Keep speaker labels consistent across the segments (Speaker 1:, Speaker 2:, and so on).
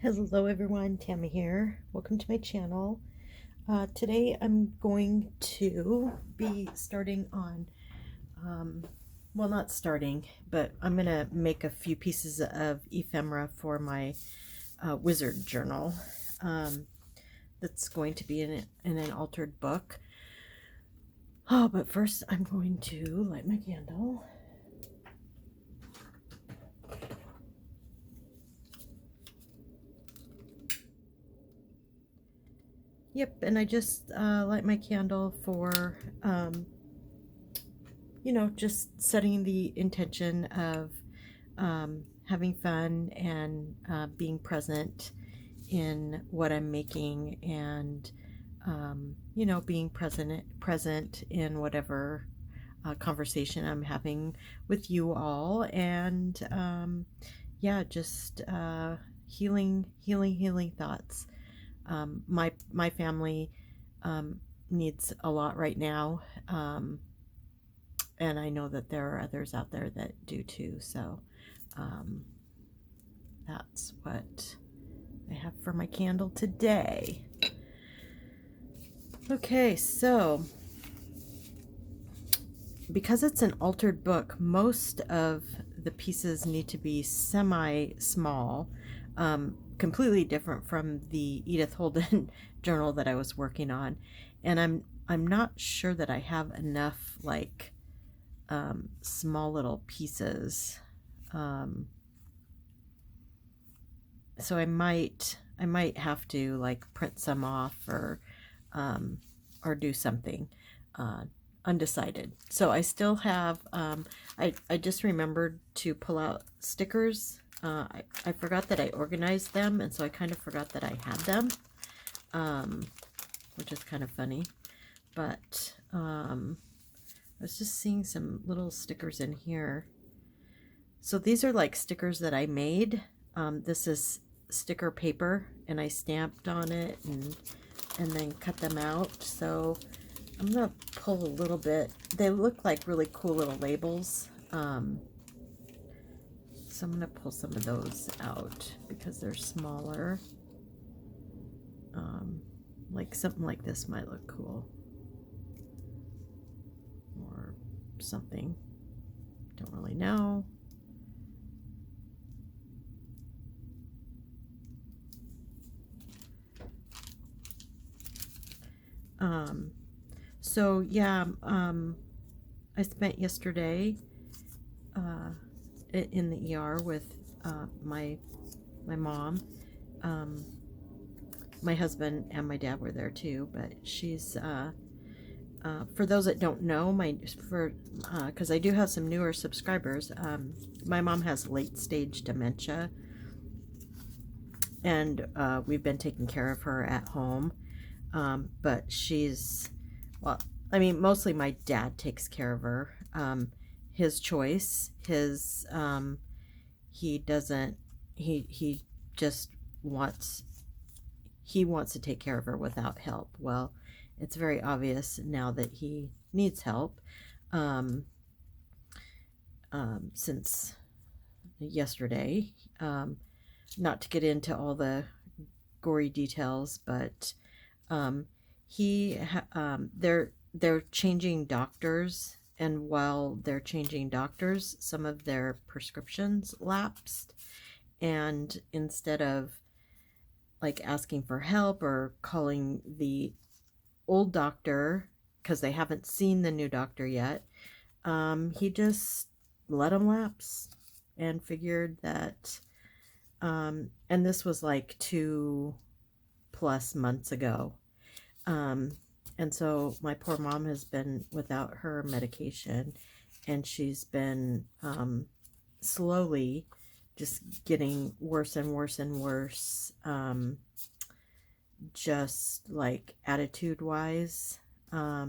Speaker 1: Hello everyone, Tammy here. Welcome to my channel. Today I'm going to be starting on, well not starting, but I'm going to make a few pieces of ephemera for my wizard journal that's going to be in an altered book. Oh, but first I'm going to light my candle. Yep, and I just light my candle for, just setting the intention of having fun and being present in what I'm making, and being present in whatever conversation I'm having with you all, and yeah, just healing thoughts. My family needs a lot right now, and I know that there are others out there that do too. So um, that's what I have for my candle today. Okay, so because it's an altered book, most of the pieces need to be semi-small, completely different from the Edith Holden journal that I was working on, and I'm not sure that I have enough like small little pieces. So I might have to like print some off, or do something. Undecided. So I still have, I just remembered to pull out stickers. I forgot that I organized them, and so I kind of forgot that I had them, which is kind of funny. But I was just seeing some little stickers in here. So these are like stickers that I made. This is sticker paper, and I stamped on it and then cut them out. So I'm gonna pull a little bit. They look like really cool little labels. So I'm gonna pull some of those out because they're smaller. Like something like this might look cool, or something. Don't really know. So yeah, I spent yesterday in the ER with my mom. My husband and my dad were there too, but she's for those that don't know, because I do have some newer subscribers. My mom has late stage dementia, and we've been taking care of her at home. But she's, well, I mean, mostly my dad takes care of her. His choice. He doesn't. He just wants. He wants to take care of her without help. Well, it's very obvious now that he needs help. Since yesterday. Not to get into all the gory details, but they're changing doctors, and while they're changing doctors, some of their prescriptions lapsed, and instead of like asking for help or calling the old doctor because they haven't seen the new doctor yet, he just let them lapse and figured that, and this was like 2+ months ago. And so my poor mom has been without her medication, and she's been slowly just getting worse and worse and worse, just like attitude wise. I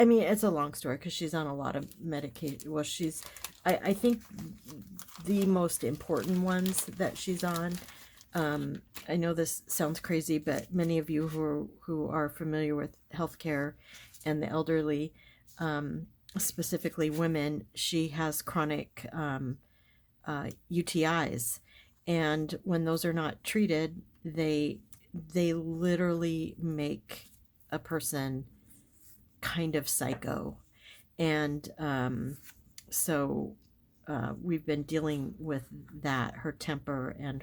Speaker 1: mean, it's a long story because she's on a lot of medication. Well, I think the most important ones that she's on. I know this sounds crazy, but many of you who are familiar with healthcare and the elderly, specifically women, she has chronic UTIs, and when those are not treated, they literally make a person kind of psycho. And so we've been dealing with that, her temper and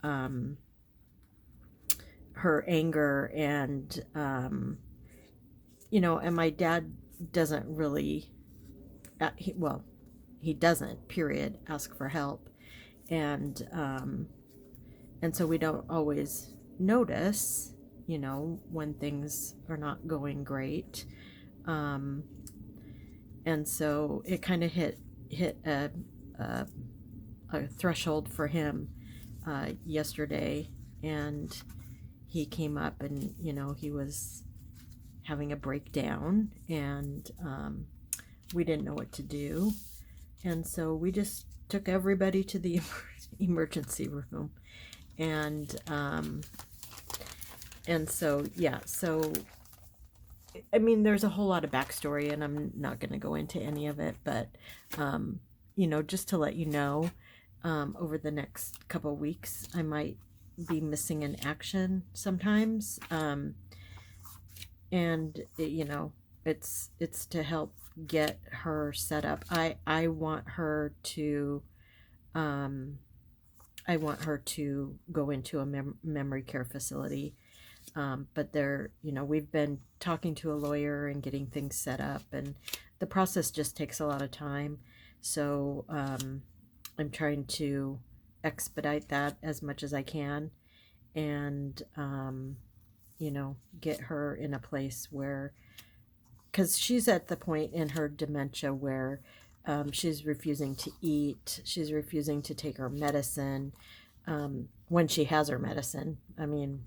Speaker 1: um, her anger, and and my dad doesn't really, he doesn't, period, ask for help. And so we don't always notice, when things are not going great. um, and so it kind of hit a, a threshold for him yesterday, and he came up, and he was having a breakdown, and we didn't know what to do. And so we just took everybody to the emergency room. And so, yeah, so I mean, there's a whole lot of backstory, and I'm not going to go into any of it, but just to let you know, over the next couple of weeks, I might be missing in action sometimes. And it's to help get her set up. I want her to go into a memory care facility. But we've been talking to a lawyer and getting things set up, and the process just takes a lot of time. So I'm trying to expedite that as much as I can, and get her in a place where, because she's at the point in her dementia where she's refusing to eat, she's refusing to take her medicine, when she has her medicine. I mean,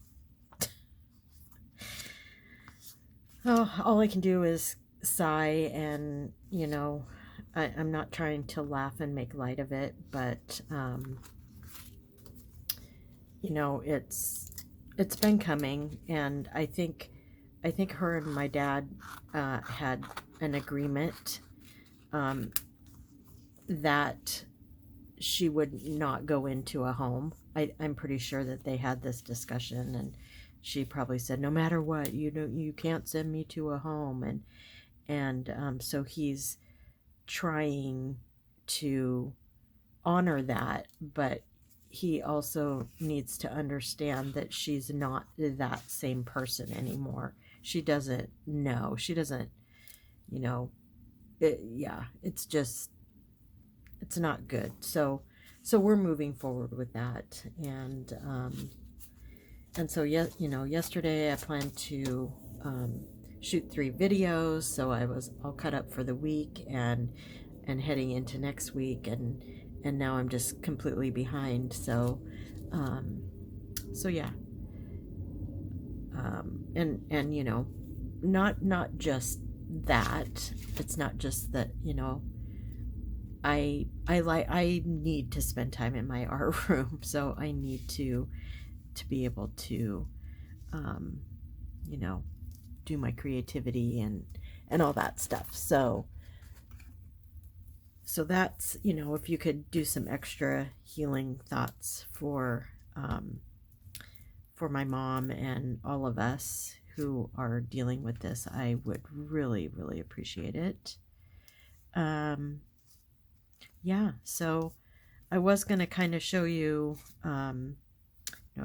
Speaker 1: all I can do is sigh, and I'm not trying to laugh and make light of it, but it's been coming, and I think her and my dad had an agreement that she would not go into a home. I'm pretty sure that they had this discussion, and she probably said, no matter what, you can't send me to a home. And so he's trying to honor that, but he also needs to understand that she's not that same person anymore. She doesn't know. She doesn't, it's not good. So we're moving forward with that. And so, yesterday I planned to shoot 3 videos, so I was all cut up for the week and heading into next week, and now I'm just completely behind. So yeah. And not just that. It's not just that, I need to spend time in my art room, so I need to be able to do my creativity and all that stuff. So that's, if you could do some extra healing thoughts for my mom and all of us who are dealing with this, I would really, really appreciate it. Yeah, so I was going to kind of show you,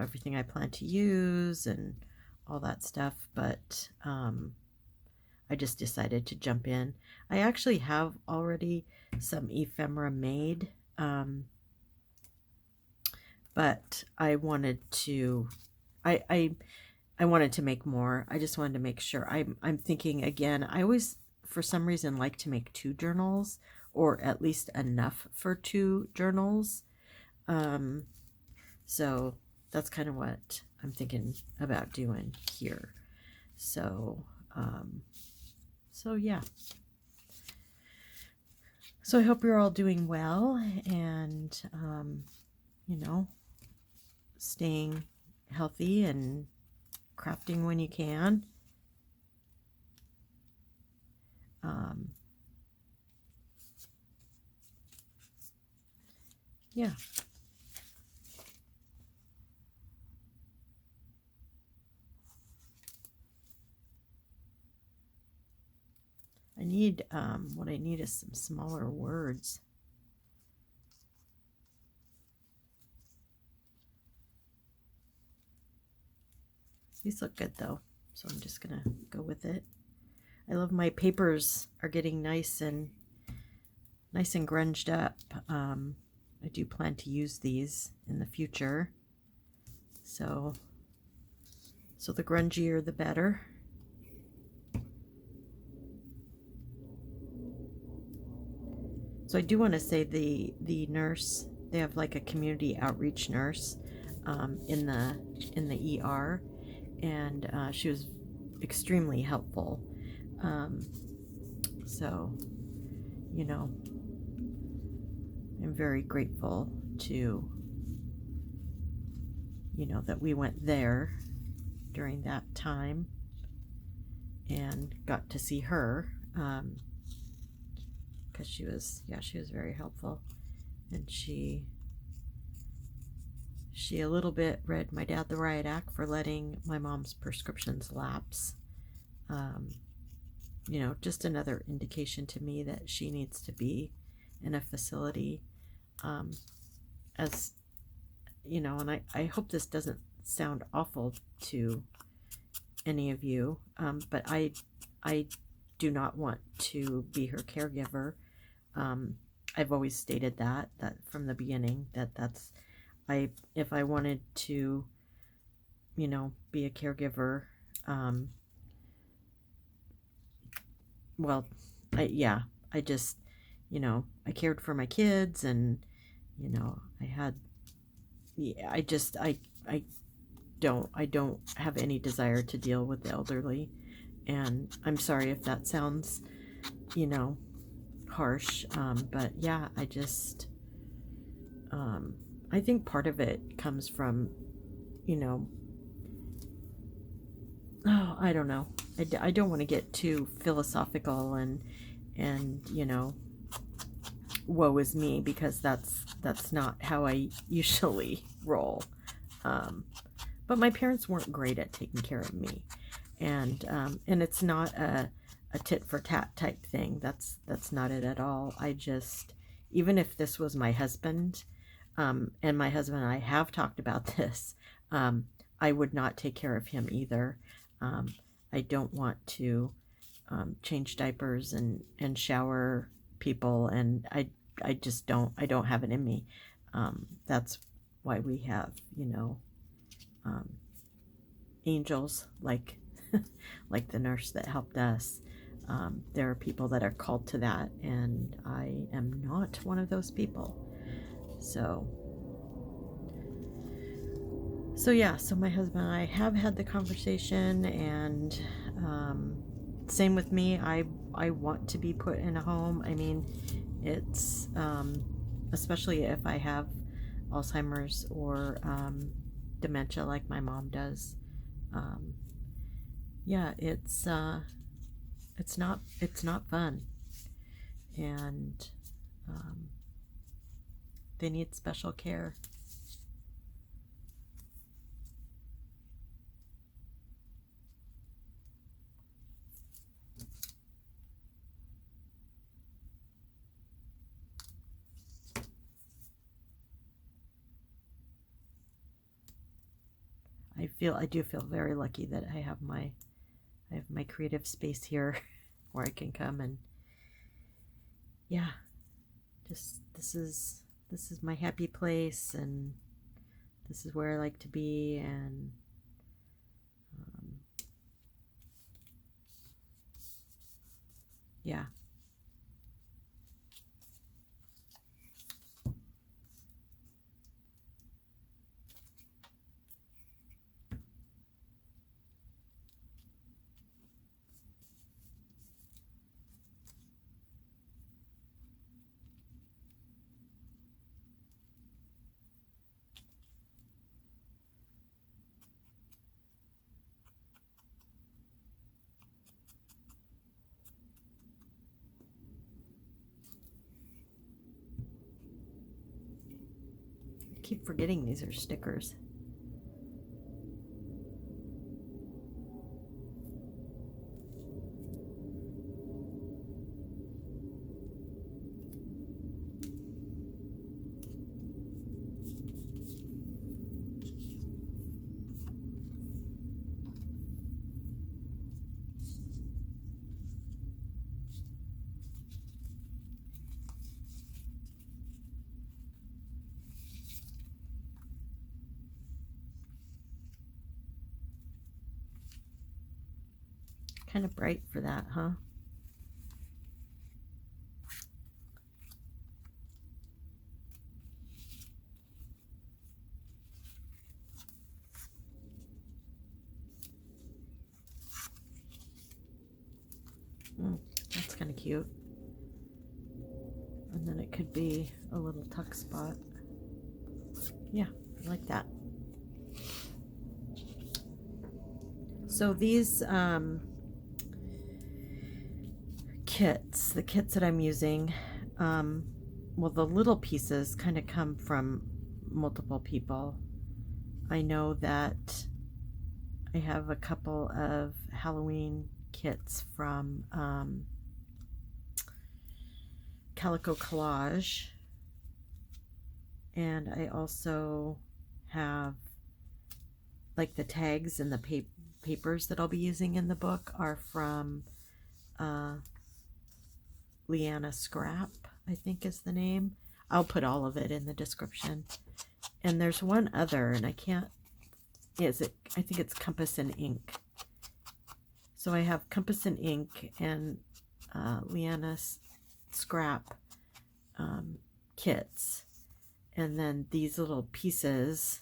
Speaker 1: everything I plan to use and all that stuff, but I just decided to jump in. I actually have already some ephemera made, but I wanted to, I wanted to make more. I just wanted to make sure. I'm thinking again, I always, for some reason, like to make 2 journals, or at least enough for 2 journals. So that's kind of what I'm thinking about doing here. So yeah. So I hope you're all doing well, and staying healthy and crafting when you can. Yeah. I need, what I need is some smaller words. These look good though, so I'm just gonna go with it. I love my papers are getting nice and grunged up. I do plan to use these in the future. So the grungier the better. So I do want to say the nurse, they have like a community outreach nurse in the ER, and she was extremely helpful. So, you know, I'm very grateful to, that we went there during that time and got to see her, because she was very helpful, and she a little bit read my dad the riot act for letting my mom's prescriptions lapse. Just another indication to me that she needs to be in a facility, as and I hope this doesn't sound awful to any of you, but I do not want to be her caregiver. I've always stated that from the beginning, that's if I wanted to, be a caregiver, well, I just, I cared for my kids, and, I had, I don't have any desire to deal with the elderly. And I'm sorry if that sounds, harsh, but yeah, I think part of it comes from, I don't know. I don't want to get too philosophical and woe is me, because that's not how I usually roll. But my parents weren't great at taking care of me, and it's not a tit for tat type thing. That's not it at all. I just, even if this was my husband, and my husband and I have talked about this, I would not take care of him either. I don't want to change diapers and shower people, and I just don't. I don't have it in me. That's why we have, angels like like the nurse that helped us. There are people that are called to that, and I am not one of those people. So yeah, so my husband and I have had the conversation, and same with me. I want to be put in a home. I mean, it's especially if I have Alzheimer's or dementia like my mom does. Yeah, it's not fun, and they need special care. I do feel very lucky that I have my creative space here where I can come, and yeah, just this is my happy place, and this is where I like to be, and yeah. keep forgetting these are stickers. Kind of bright for that, huh? That's kind of cute. And then it could be a little tuck spot. Yeah, I like that. So these kits, the kits that I'm using, well, the little pieces kind of come from multiple people. I know that I have a couple of Halloween kits from Calico Collage, and I also have like the tags and the papers that I'll be using in the book are from Leanna Scrap, I think is the name. I'll put all of it in the description. And there's one other, and I can't, I think it's Compass and Ink. So I have Compass and Ink and Leanna Scrap kits. And then these little pieces,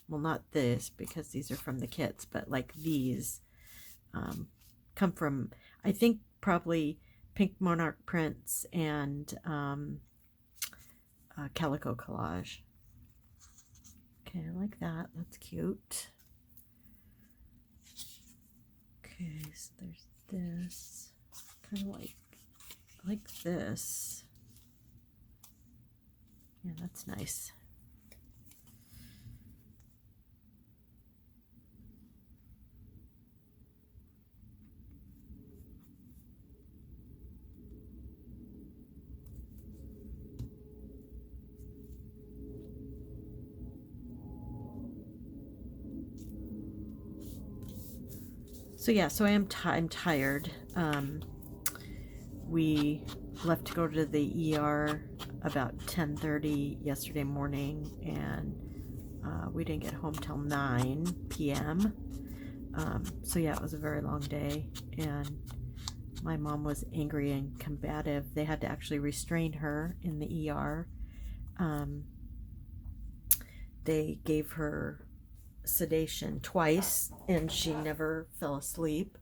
Speaker 1: well, not this because these are from the kits, but like these come from, I think, probably Pink Monarch Prints and Calico Collage. Okay, I like that. That's cute. Okay, so there's this. Kind of like this. Yeah, that's nice. So yeah, so I'm tired. We left to go to the ER about 10:30 yesterday morning, and we didn't get home till 9 p.m. So yeah, it was a very long day, and my mom was angry and combative. They had to actually restrain her in the ER. They gave her sedation twice, and she never fell asleep.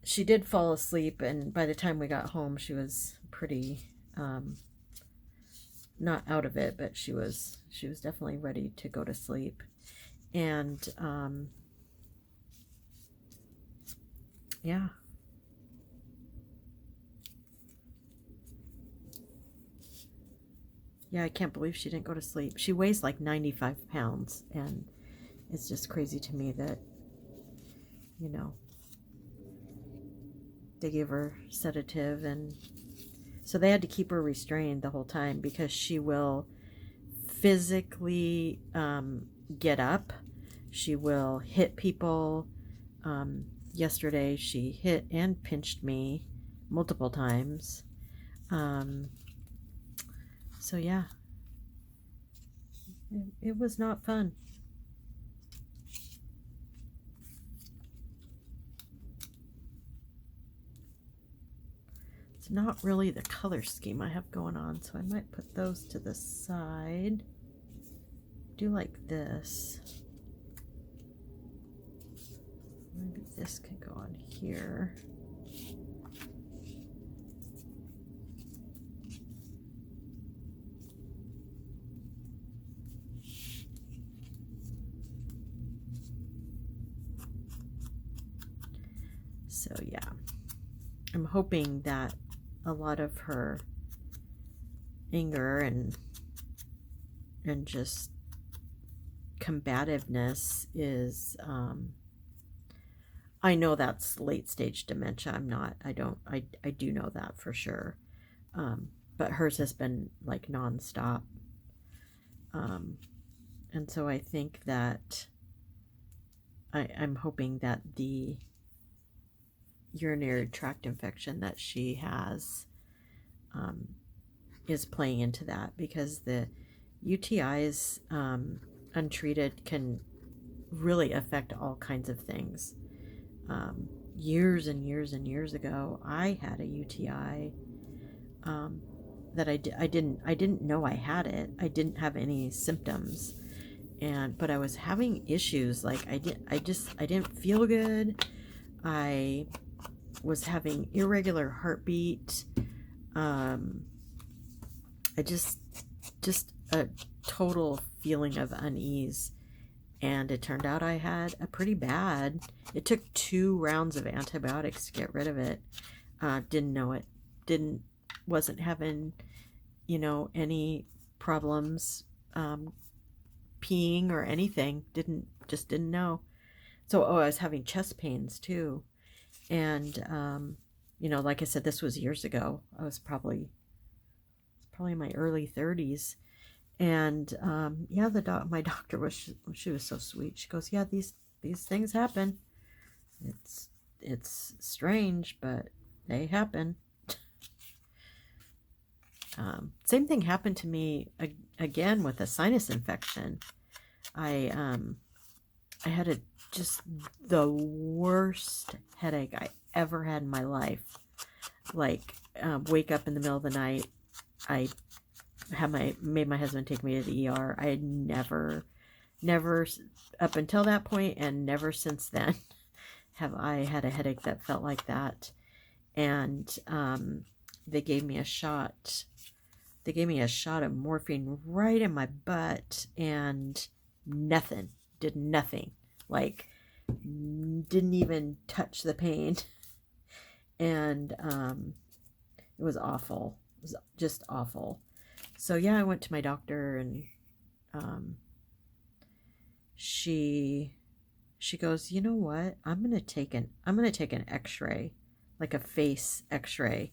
Speaker 1: She did fall asleep, and by the time we got home, she was pretty not out of it, but she was definitely ready to go to sleep. And yeah. Yeah, I can't believe she didn't go to sleep. She weighs like 95 pounds, and it's just crazy to me that, you know, they gave her sedative, and so they had to keep her restrained the whole time because she will physically get up. She will hit people. Yesterday she hit and pinched me multiple times. So yeah, it was not fun. It's not really the color scheme I have going on, so I might put those to the side. I do like this. Maybe this can go on here. So yeah, I'm hoping that a lot of her anger and just combativeness is, I know that's late stage dementia. I do know that for sure. But hers has been like nonstop. Um, and so I think that I'm hoping that the urinary tract infection that she has um, is playing into that, because the UTIs, untreated, can really affect all kinds of things. Years and years and years ago, I had a UTI, um, that I didn't know I had it. I didn't have any symptoms, but I was having issues. Like I didn't feel good. I was having irregular heartbeat. Um, I just a total feeling of unease. And it turned out I had a pretty bad. It took 2 rounds of antibiotics to get rid of it. Didn't know it. Wasn't having, any problems peeing or anything. Didn't know. So, I was having chest pains too. And, like I said, this was years ago. I was probably in my early 30s. And yeah, my doctor she was so sweet. She goes, yeah, these things happen. It's strange, but they happen. Same thing happened to me again with a sinus infection. I had just the worst headache I ever had in my life. Like, wake up in the middle of the night. I made my husband take me to the ER. I had never up until that point, and never since then, have I had a headache that felt like that. And they gave me a shot. They gave me a shot of morphine right in my butt, and did nothing. Like, didn't even touch the pain. And it was awful. It was just awful. So yeah, I went to my doctor, and she goes, you know what? I'm gonna take an X-ray, like a face X-ray.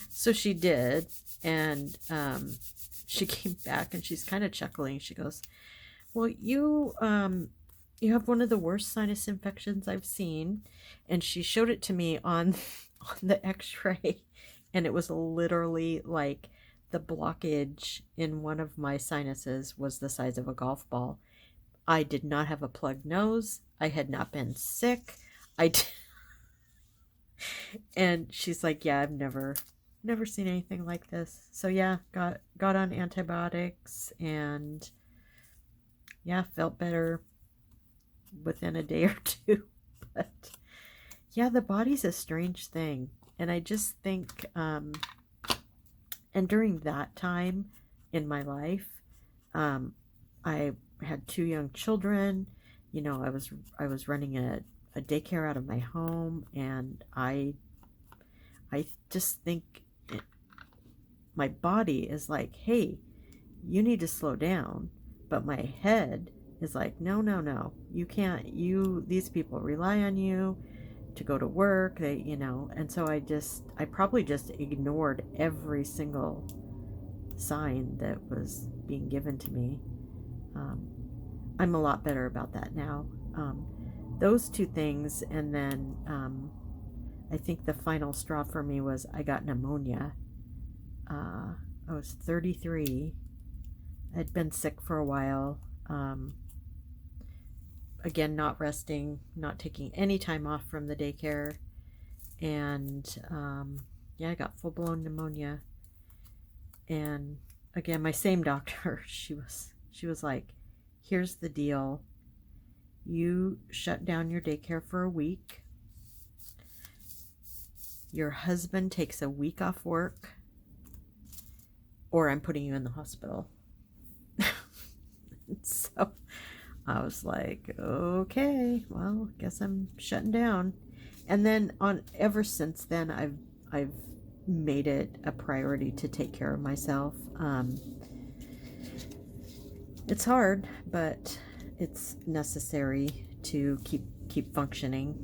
Speaker 1: So she did, and she came back, and she's kind of chuckling. She goes, well, you have one of the worst sinus infections I've seen. And she showed it to me on the X-ray, and it was literally like the blockage in one of my sinuses was the size of a golf ball. I did not have a plugged nose. I had not been sick. And she's like, yeah, I've never seen anything like this. So yeah, got on antibiotics, and yeah, felt better within a day or two. But yeah, the body's a strange thing. And I just think, and during that time in my life, I had 2 young children. I was running a daycare out of my home, and I just think my body is like, hey, you need to slow down. But my head is like, no, you can't. These people rely on you to go to work. And so I probably just ignored every single sign that was being given to me. I'm a lot better about that now. Those 2 things, and then I think the final straw for me was I got pneumonia. I was 33. I'd been sick for a while. Again, not resting, not taking any time off from the daycare. And yeah, I got full-blown pneumonia. And again, my same doctor, she was like, here's the deal. You shut down your daycare for a week. Your husband takes a week off work, or I'm putting you in the hospital. So I was like, okay, well, guess I'm shutting down. And then ever since then, I've made it a priority to take care of myself. It's hard, but it's necessary to keep functioning,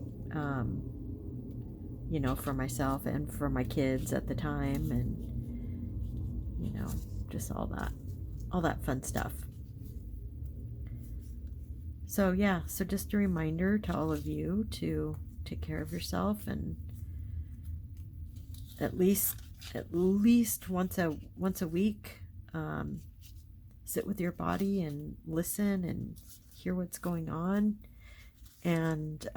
Speaker 1: you know, for myself and for my kids at the time, and you know, just all that fun stuff. So yeah, so just a reminder to all of you to take care of yourself, and at least once a week, sit with your body and listen and hear what's going on, and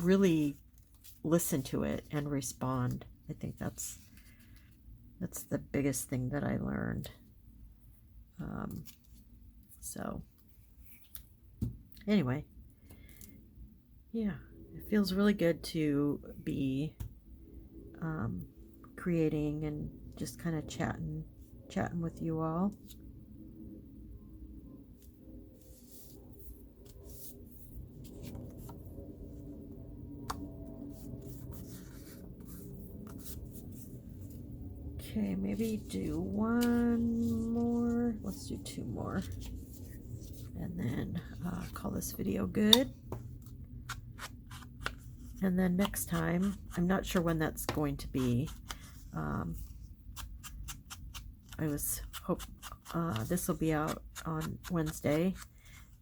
Speaker 1: really listen to it and respond. I think that's the biggest thing that I learned. So anyway, yeah, it feels really good to be creating and just kind of chatting with you all. Okay, maybe do one more. Let's do two more, and then call this video good. And then next time, I'm not sure when that's going to be. I hope this will be out on Wednesday,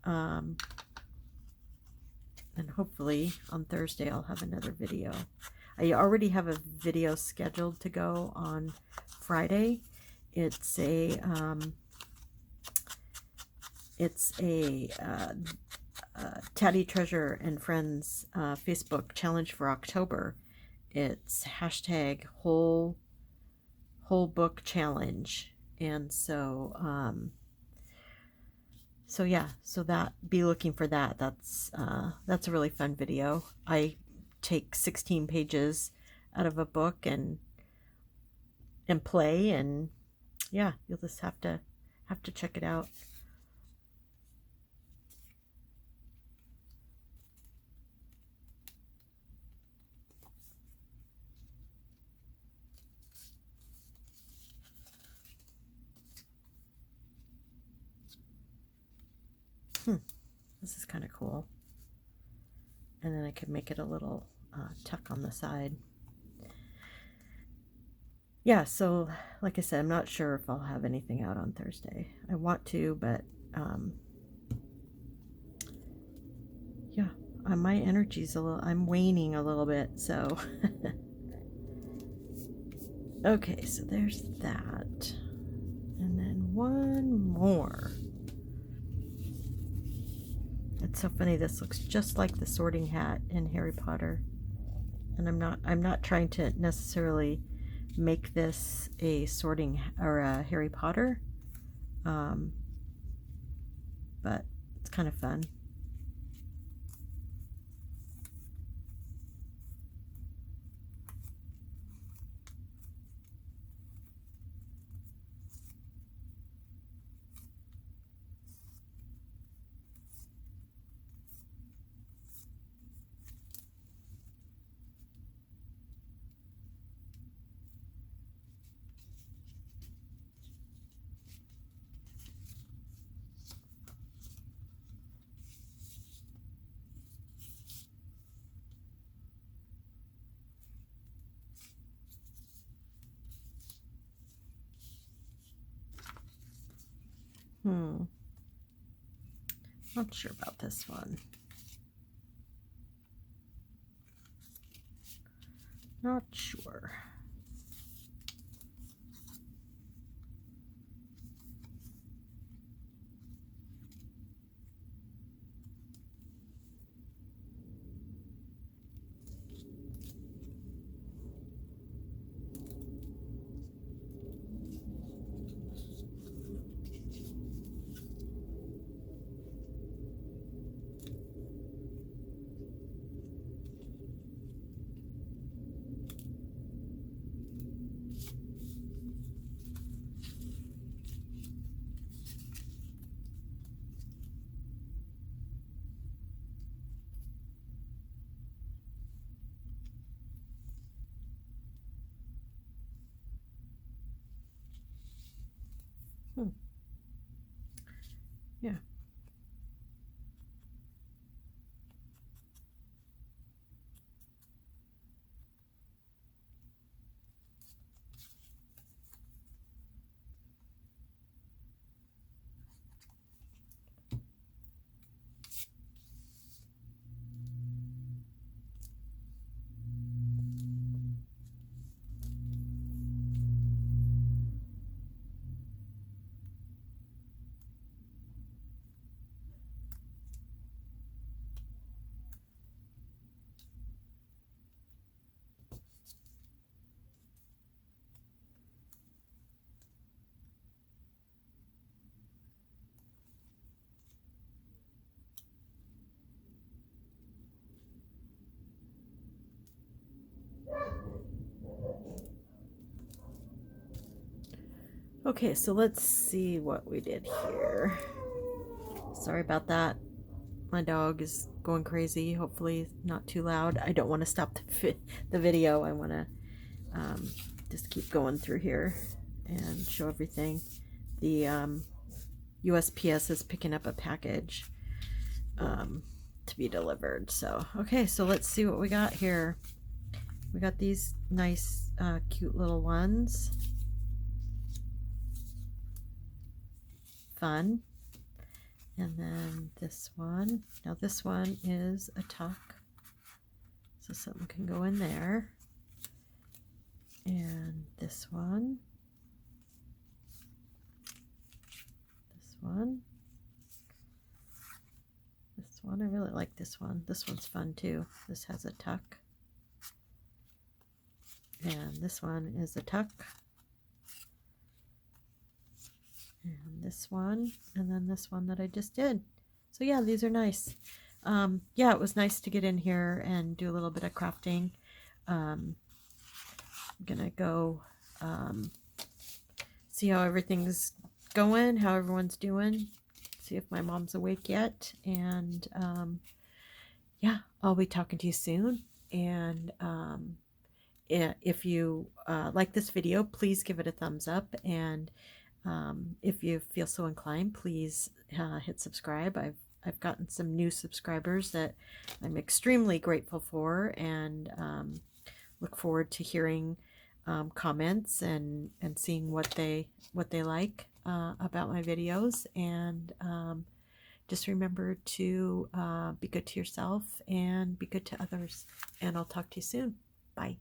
Speaker 1: and hopefully on Thursday I'll have another video. I already have a video scheduled to go on Friday. It's a Tatty Treasure and Friends Facebook challenge for October. It's hashtag whole book challenge, and so yeah, so that, be looking for that. That's a really fun video. I take 16 pages out of a book and play, and yeah, you'll just have to check it out. This is kind of cool. And then I could make it a little tuck on the side. Yeah, so like I said, I'm not sure if I'll have anything out on Thursday. I want to, but yeah, my energy's I'm waning a little bit, so. Okay, so there's that. And then one more. It's so funny, this looks just like the Sorting Hat in Harry Potter. And I'm not trying to necessarily make this a sorting or a Harry Potter, but it's kind of fun. Not sure about this one. Not sure. Yeah. Okay, so let's see what we did here. Sorry about that. My dog is going crazy. Hopefully not too loud. I don't want to stop the video. I want to just keep going through here and show everything. The USPS is picking up a package to be delivered. So, okay, so let's see what we got here. We got these nice, cute little ones. Fun. And then this one. Now this one is a tuck. So something can go in there. And this one. This one. This one. I really like this one. This one's fun too. This has a tuck. And this one is a tuck. And this one, and then this one that I just did. So yeah, these are nice. Yeah, it was nice to get in here and do a little bit of crafting. I'm gonna go see how everything's going, how everyone's doing, see if my mom's awake yet, and yeah, I'll be talking to you soon. And if you like this video, please give it a thumbs up, and if you feel so inclined, please hit subscribe. I've gotten some new subscribers that I'm extremely grateful for, and look forward to hearing comments and seeing what they like about my videos. And just remember to be good to yourself and be good to others. And I'll talk to you soon. Bye.